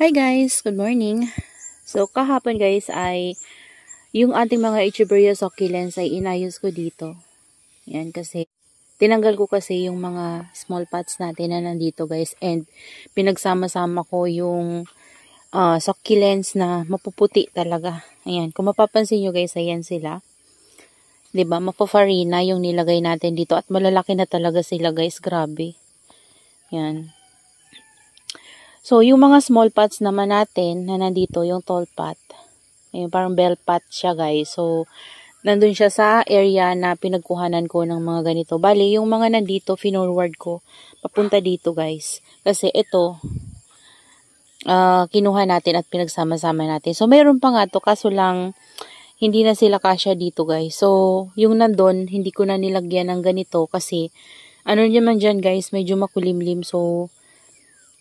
Hi guys, good morning. So kahapon guys ay yung ating mga Echeveria succulents ay inayos ko dito. Yan kasi tinanggal ko kasi yung mga small pots natin na nandito guys, and pinagsama-sama ko yung succulents na mapuputi talaga. Ayan, kung mapapansin nyo guys, ayan sila. 'Di ba? Mapafarina yung nilagay natin dito at malalaki na talaga sila guys, grabe. Yan. So, yung mga small pots naman natin na nandito, yung tall pot, yung parang bell pot siya guys. So, nandun siya sa area na pinagkuhanan ko ng mga ganito. Bali, yung mga nandito, finorward ko, papunta dito guys. Kasi ito, kinuha natin at pinagsama-sama natin. So, mayroon pa nga to, kaso lang, hindi na sila kasya dito guys. So, yung nandun, hindi ko na nilagyan ng ganito kasi, ano naman dyan guys, medyo makulimlim. So,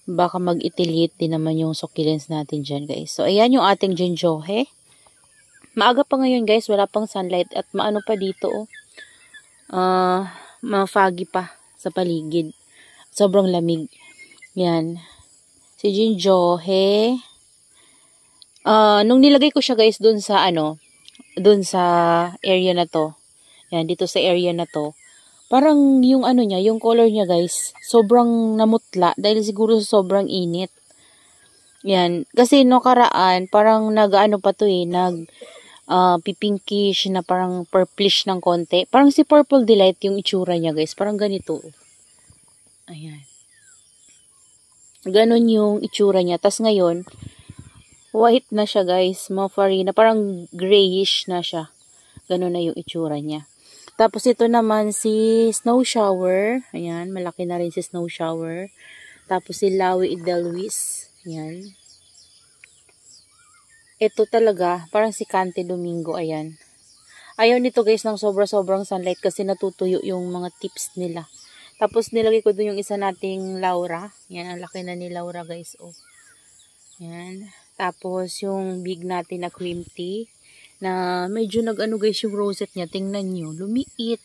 baka mag-itilit din naman yung succulents natin dyan guys. So, ayan yung ating Jinjohe. Maaga pa ngayon guys, wala pang sunlight at maano pa dito ma-foggy pa sa paligid. Sobrang lamig. Yan. Si Jinjohe. Nung nilagay ko siya guys dun sa area na to. Yan, dito sa area na to. Parang yung niya, yung color niya guys, sobrang namutla dahil siguro sobrang init. Yan. Kasi no karaan, parang pa to pipinkish na parang purplish ng konti. Parang si Purple Delight yung itsura niya guys. Parang ganito. Ayan. Ganon yung itsura niya. Tas ngayon, white na siya guys. Mafarina. Parang grayish na siya. Ganon na yung itsura niya. Tapos ito naman si Snow Shower. Ayan, malaki na rin si Snow Shower. Tapos si Lawi Edelweiss. Ayan. Ito talaga, parang si Cante Domingo. Ayan. Ayaw nito guys ng sobra-sobrang sunlight kasi natutuyo yung mga tips nila. Tapos nilagay ko dun yung isa nating Laura. Ayan, ang laki na ni Laura guys. Oh. Ayan. Tapos yung big natin na cream tea. Na medyo guys yung rosette niya. Tingnan nyo, lumiit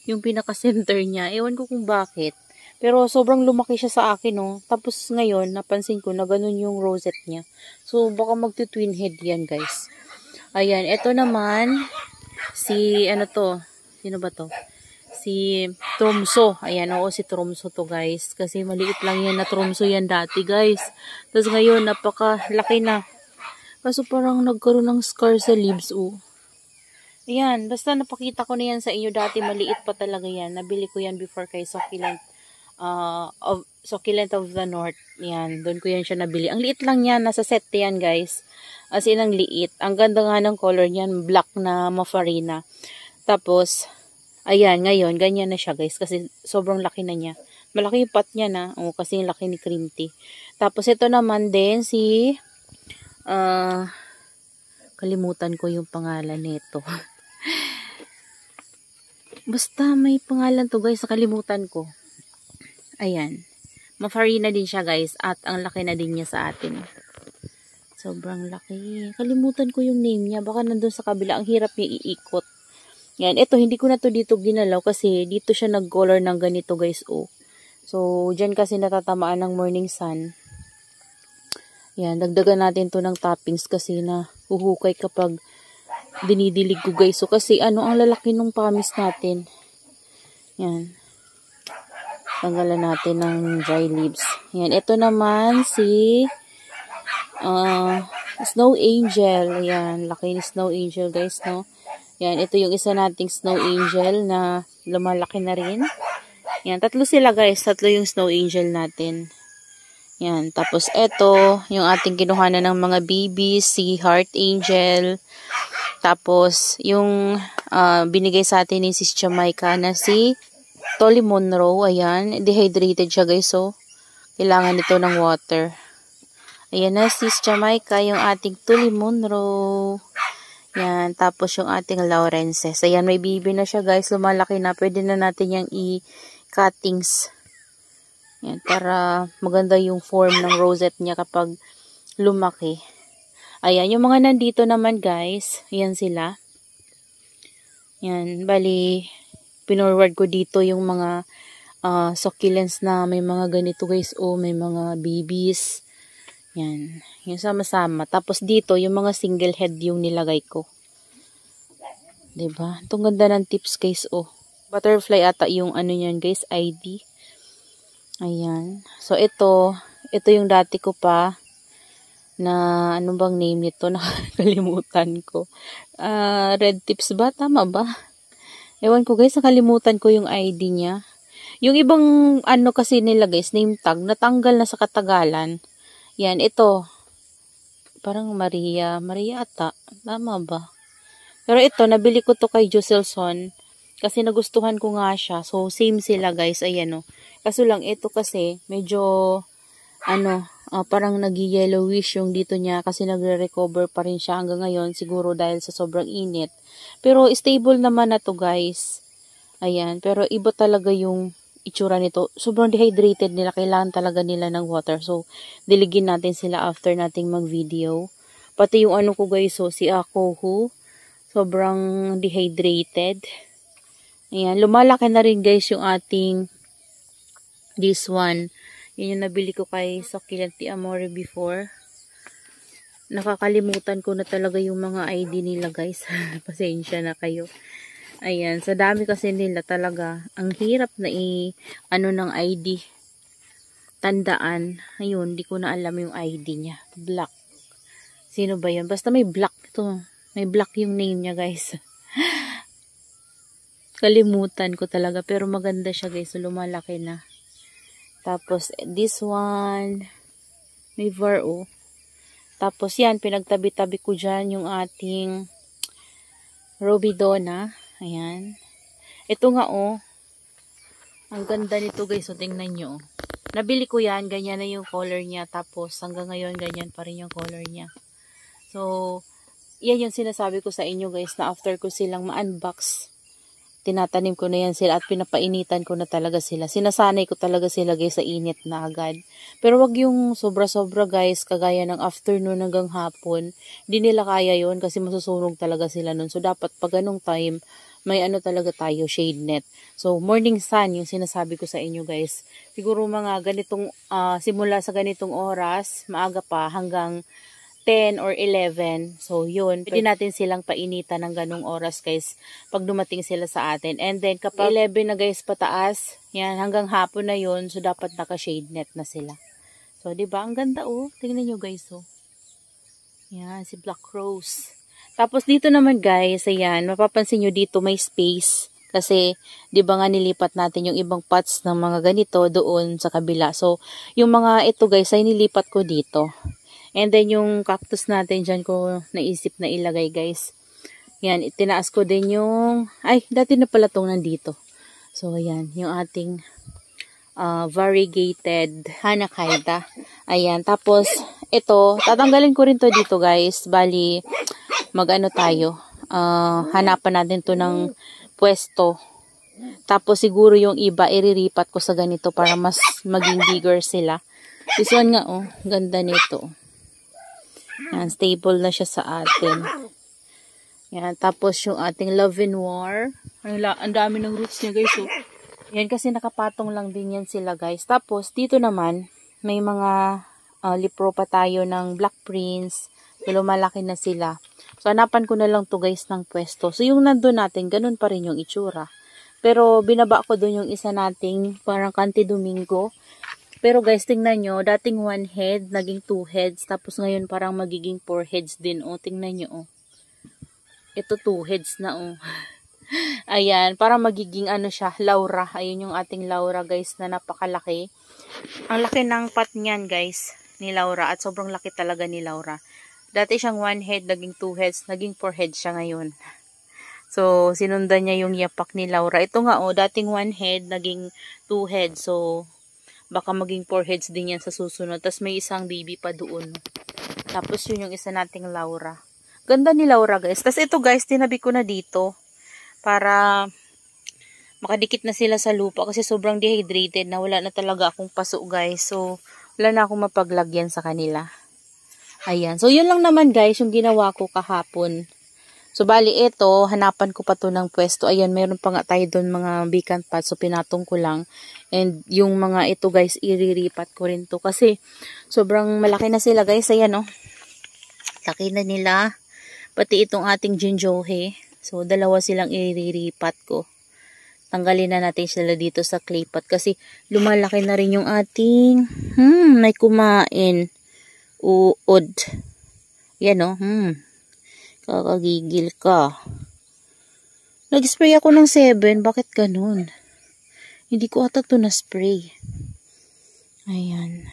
yung pinaka-center niya. Ewan ko kung bakit. Pero sobrang lumaki siya sa akin, no. Tapos ngayon, napansin ko na ganun yung rosette niya. So, baka magti-twin head yan, guys. Ayan, ito naman, si, sino ba to? Si Tromso. Ayan, oo, si Tromso to, guys. Kasi maliit lang yan na Tromso yan dati, guys. Tapos ngayon, napakalaki na. Kaso parang nagkaroon ng scar sa leaves, oh. Ayan, basta napakita ko na yan sa inyo dati, maliit pa talaga yan. Nabili ko yan before kay Succulent of the North. Yan, doon ko yan siya nabili. Ang liit lang yan, nasa set yan guys. As in, ang liit. Ang ganda nga ng color niyan, black na mafarina. Tapos, ayan, ngayon, ganyan na siya guys, kasi sobrang laki na niya. Malaki yung pot niya na, oh, kasi yung laki ni cream tea. Tapos, ito naman din si kalimutan ko yung pangalan nito. Basta may pangalan to guys, nakalimutan ko. Ayan. Mafarina din siya guys, at ang laki na din niya sa atin. Sobrang laki. Kalimutan ko yung name niya, baka nandun sa kabila, ang hirap niya iikot. Yan, ito hindi ko na to dito ginalaw kasi dito siya nag-color ng ganito guys, oh. So, dyan kasi natatamaan ng morning sun. Yan, dagdagan natin to ng toppings kasi na huhukay kapag dinidilig ko guys. So, kasi ang lalaki nung pamis natin. Yan. Tanggalan natin ng dry leaves. Yan, ito naman si Snow Angel. Yan, laki ni Snow Angel guys, no? Yan, ito yung isa nating Snow Angel na lumalaki na rin. Yan, tatlo sila guys. Tatlo yung Snow Angel natin. Yan, tapos ito, yung ating kinuhanan ng mga babies, si Heart Angel. Tapos, yung binigay sa atin ni Sis Jamaica na si Tolly Monroe. Ayan, dehydrated siya guys, so kailangan nito ng water. Ayan na, Sis Jamaica, yung ating Tolly Monroe. Yan, tapos yung ating Laurences. Ayan, may baby na siya guys, lumalaki na. Pwede na natin yung i-cuttings. Yan, para maganda yung form ng rosette niya kapag lumaki. Ayan, yung mga nandito naman guys, yan sila. Yan, bali, pinorward ko dito yung mga succulents na may mga ganito guys, oh, may mga babies. Yan. Yung sama-sama. Tapos dito, yung mga single head yung nilagay ko. Diba? Itong ganda ng tips guys, oh. Butterfly ata yung ano yan guys, ID. Ayan. So, ito yung dati ko pa na, ano bang name nito? Nakalimutan ko. Red tips ba? Tama ba? Ewan ko guys, nakalimutan ko yung ID niya. Yung ibang ano kasi nila guys, name tag, natanggal na sa katagalan. Yan, ito. Parang Maria ata. Tama ba? Pero ito, nabili ko to kay Jocelson. Kasi nagustuhan ko nga siya. So, same sila guys. Ayan o. Kaso lang, ito kasi, medyo, parang nag-yellowish yung dito niya. Kasi nagre-recover pa rin siya hanggang ngayon. Siguro dahil sa sobrang init. Pero, stable naman na to guys. Ayan. Pero, iba talaga yung itsura nito. Sobrang dehydrated nila. Kailangan talaga nila ng water. So, diligin natin sila after nating mag-video. Pati yung ano ko guys, so, si Akohu. Sobrang dehydrated. Ayan. Lumalaki na rin guys yung ating this one. Yan yung nabili ko kay Succulent Amore before. Nakakalimutan ko na talaga yung mga ID nila guys. Pasensya na kayo. Ayan, sa dami kasi nila talaga, ang hirap na ng ID. Tandaan. Ayun, di ko na alam yung ID niya. Black. Sino ba yun? Basta may black ito. May black yung name niya guys. Kalimutan ko talaga. Pero maganda siya guys. So, lumalaki na. Tapos, this one. May Varo. Tapos yan, pinagtabi-tabi ko dyan yung ating Robidona. Ayan. Ito nga oh. Ang ganda nito guys. So, tingnan nyo. Nabili ko yan. Ganyan na yung color niya. Tapos, hanggang ngayon, ganyan pa rin yung color niya. So, yan yung sinasabi ko sa inyo guys. Na after ko silang ma-unbox, tinatanim ko na yan sila. At pinapainitan ko na talaga sila. Sinasanay ko talaga sila guys sa init na agad. Pero wag yung sobra-sobra guys. Kagaya ng afternoon hanggang hapon. Hindi nila kaya yon kasi masusunog talaga sila nun. So, dapat pag anong time, may ano talaga tayo, shade net. So, morning sun, yung sinasabi ko sa inyo guys. Siguro mga ganitong, simula sa ganitong oras, maaga pa hanggang 10 or 11. So, yun. Pwede natin silang painitan ng ganong oras guys, pag dumating sila sa atin. And then, kapag 11 na guys pataas, yan, hanggang hapon na yun, so dapat naka-shade net na sila. So, diba? Ang ganda oh. Tingnan nyo guys oh. Yan, si Black Rose. Tapos dito naman guys, ayan, mapapansin nyo dito may space. Kasi, di ba nga nilipat natin yung ibang pots ng mga ganito doon sa kabila. So, yung mga ito guys ay nilipat ko dito. And then yung cactus natin dyan ko naisip na ilagay guys. Yan, itinaas ko din yung, ay, dati na pala itong nandito. So, ayan, yung ating variegated Hanakaida. Ayan, tapos, ito, tatanggalin ko rin to dito guys. Bali, mag-ano tayo, hanapan natin to ng pwesto. Tapos siguro yung iba, iriripat ko sa ganito para mas maging bigger sila. This one nga, oh, ganda nito. Yan, stable na siya sa atin. Yan, tapos yung ating Love and War. Ang dami ng roots niya guys, oh. Yan, kasi nakapatong lang din yan sila guys. Tapos, dito naman, may mga lipro pa tayo ng Black Prince. So, lumalaki na sila. So, hanapan ko na lang to guys ng pwesto. So, yung nandun natin, ganun pa rin yung itsura. Pero, binaba ko dun yung isa nating parang Canti Domingo. Pero guys, tingnan nyo, dating 1 head, naging 2 heads. Tapos ngayon parang magiging 4 heads din. O, tingnan nyo, oh. Ito 2 heads na, oh. Ayan, parang magiging ano siya, Laura. Ayun yung ating Laura guys na napakalaki. Ang laki ng pot niyan guys, ni Laura. At sobrang laki talaga ni Laura. Dati siyang 1 head, naging 2 heads, naging 4 heads siya ngayon. So, sinundan niya yung yapak ni Laura. Ito nga, oh, dating 1 head, naging 2 heads. So, baka maging 4 heads din yan sa susunod. Tapos may isang baby pa doon. Tapos yun yung isa nating Laura. Ganda ni Laura guys. Tapos ito guys, tinabi ko na dito. Para makadikit na sila sa lupa. Kasi sobrang dehydrated na. Wala na talaga akong paso guys. So, wala na akong mapaglagyan sa kanila. Ayan. So, yun lang naman guys yung ginawa ko kahapon. So, bali ito, hanapan ko pa to ng pwesto. Ayan, meron pa nga tayo doon mga vacant pots. So, pinatong ko lang. And yung mga ito guys, iriripat ko rin to. Kasi, sobrang malaki na sila guys. Ayan oh. Laki na nila. Pati itong ating jinjohe. So, dalawa silang iriripat ko. Tanggalin na natin sila dito sa clay pot. Kasi, lumalaki na rin yung ating, may kumain. Uod. Yan oh, kakagigil ka. Nag-spray ako ng 7. Bakit ganun? Hindi ko ata ito na-spray. Ayan.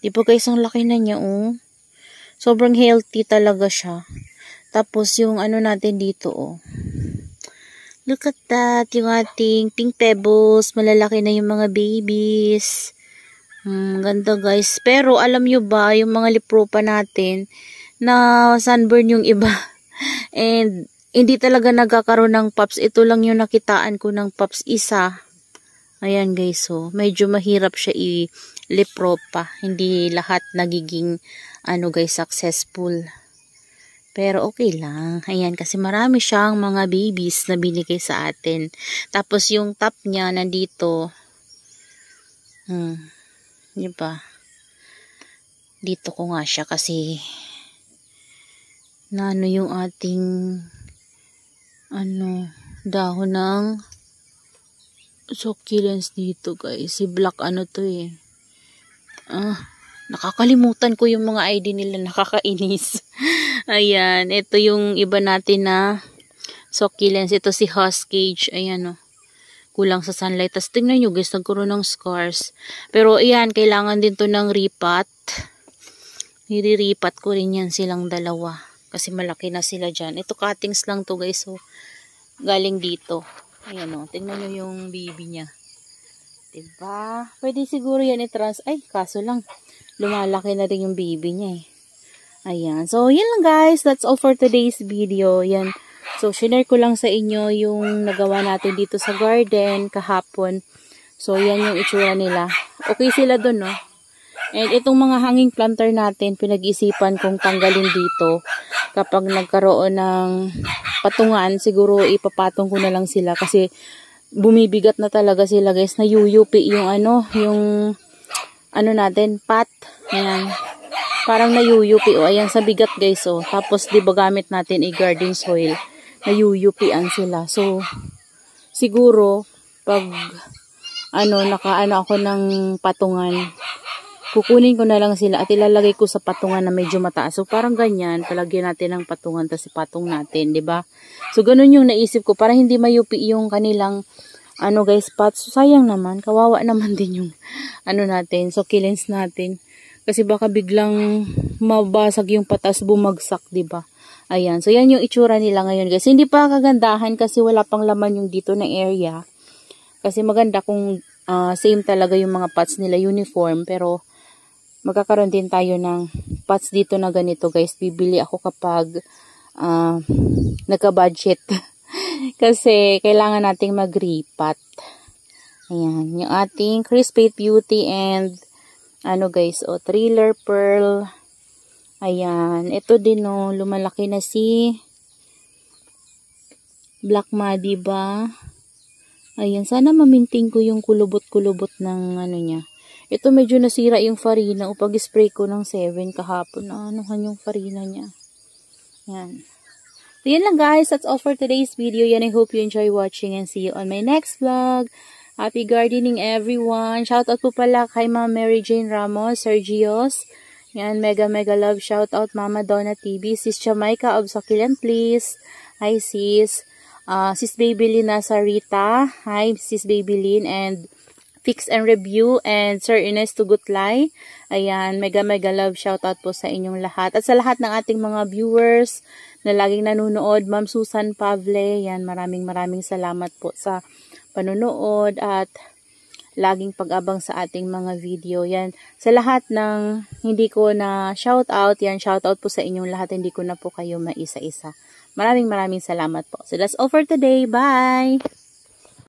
Di ba guys, ang laki na niya, oh. Sobrang healthy talaga siya. Tapos, yung ano natin dito, oh. Look at that. Yung ating pink pebbles. Malalaki na yung mga babies. Ganda guys. Pero, alam nyo ba, yung mga lipropa natin, na sunburn yung iba. And, hindi talaga nagkakaroon ng pups. Ito lang yung nakitaan ko ng pups. Isa. Ayan guys, so, medyo mahirap siya i-lipropa. Hindi lahat nagiging, guys, successful. Pero okay lang. Ayan, kasi marami siyang mga babies na binigay sa atin. Tapos yung top niya nandito. Diba? Dito ko nga siya kasi na yung ating dahon ng succulents dito guys. Si black to eh. Nakakalimutan ko yung mga ID nila, nakakainis. Ayan, ito yung iba natin na succulents. Ito si Huskage. Ayan oh. Kulang sa sunlight. Tapos tingnan nyo guys, nagkaroon ng scars. Pero ayan, kailangan din to ng ripat. Niriripat ko rin yan silang dalawa. Kasi malaki na sila dyan. Ito cuttings lang to guys. So, galing dito. Ayan o. Tingnan nyo yung baby niya. Diba? Pwede siguro yan i-trans. Ay, kaso lang. Lumalaki na rin yung baby niya eh. Ayan. So, yan lang guys. That's all for today's video. Yan. So, share ko lang sa inyo yung nagawa natin dito sa garden kahapon. So, yan yung itsura nila. Okay sila dun, no? And itong mga hanging planter natin, pinag-isipan kong tanggalin dito. Kapag nagkaroon ng patungan, siguro ipapatong ko na lang sila kasi bumibigat na talaga sila guys. Nayuyupi yung yung natin, pat. Ayan. Parang nayuyupi. O, ayan sa bigat guys. O. Tapos, di ba gamit natin garden soil. Nayuyupian sila. So, siguro, pag nakaano ako ng patungan, kukunin ko na lang sila at ilalagay ko sa patungan na medyo mataas. So, parang ganyan, palagyan natin ng patungan tapos patong natin, di ba? So, ganun yung naisip ko para hindi mayupi yung kanilang, guys, pots. So, sayang naman, kawawa naman din yung, natin, succulents natin. Kasi baka biglang mabasag yung patas, bumagsak, di ba? Ayan, so yan yung itsura nila ngayon, guys. Hindi pa kagandahan kasi wala pang laman yung dito na area. Kasi maganda kung same talaga yung mga pots nila, uniform, pero magkakaroon din tayo ng pots dito na ganito guys. Bibili ako kapag nagka-budget. Kasi kailangan nating mag-repat. Ayan. Yung ating Crispate Beauty and guys, Thriller Pearl. Ayan. Ito din lumalaki na si Black Madi ba? Ayan. Sana maminting ko yung kulubot-kulubot ng niya. Ito medyo nasira yung farina. Pag-spray ko ng 7 kahapon. Yung farina niya. Yan. So, yan lang guys. That's all for today's video. Yan, I hope you enjoy watching and see you on my next vlog. Happy gardening everyone. Shoutout po pala kay Ma'am Mary Jane Ramos, Sergios. Yan, mega love. Shoutout Mama Donna TV. Sis Jamaica of Succulent Please. Hi sis. Sis Babylin Nazarita. Hi Sis Babylin and Fix and Review and Sir Ernest Tugutlay. Ayan, mega love shoutout po sa inyong lahat. At sa lahat ng ating mga viewers na laging nanonood, Ma'am Susan Pavle, yan, maraming salamat po sa panonood at laging pag-abang sa ating mga video. Yan, sa lahat ng hindi ko na shoutout, yan, shoutout po sa inyong lahat. Hindi ko na po kayo maisa-isa. Maraming salamat po. So that's all for today. Bye!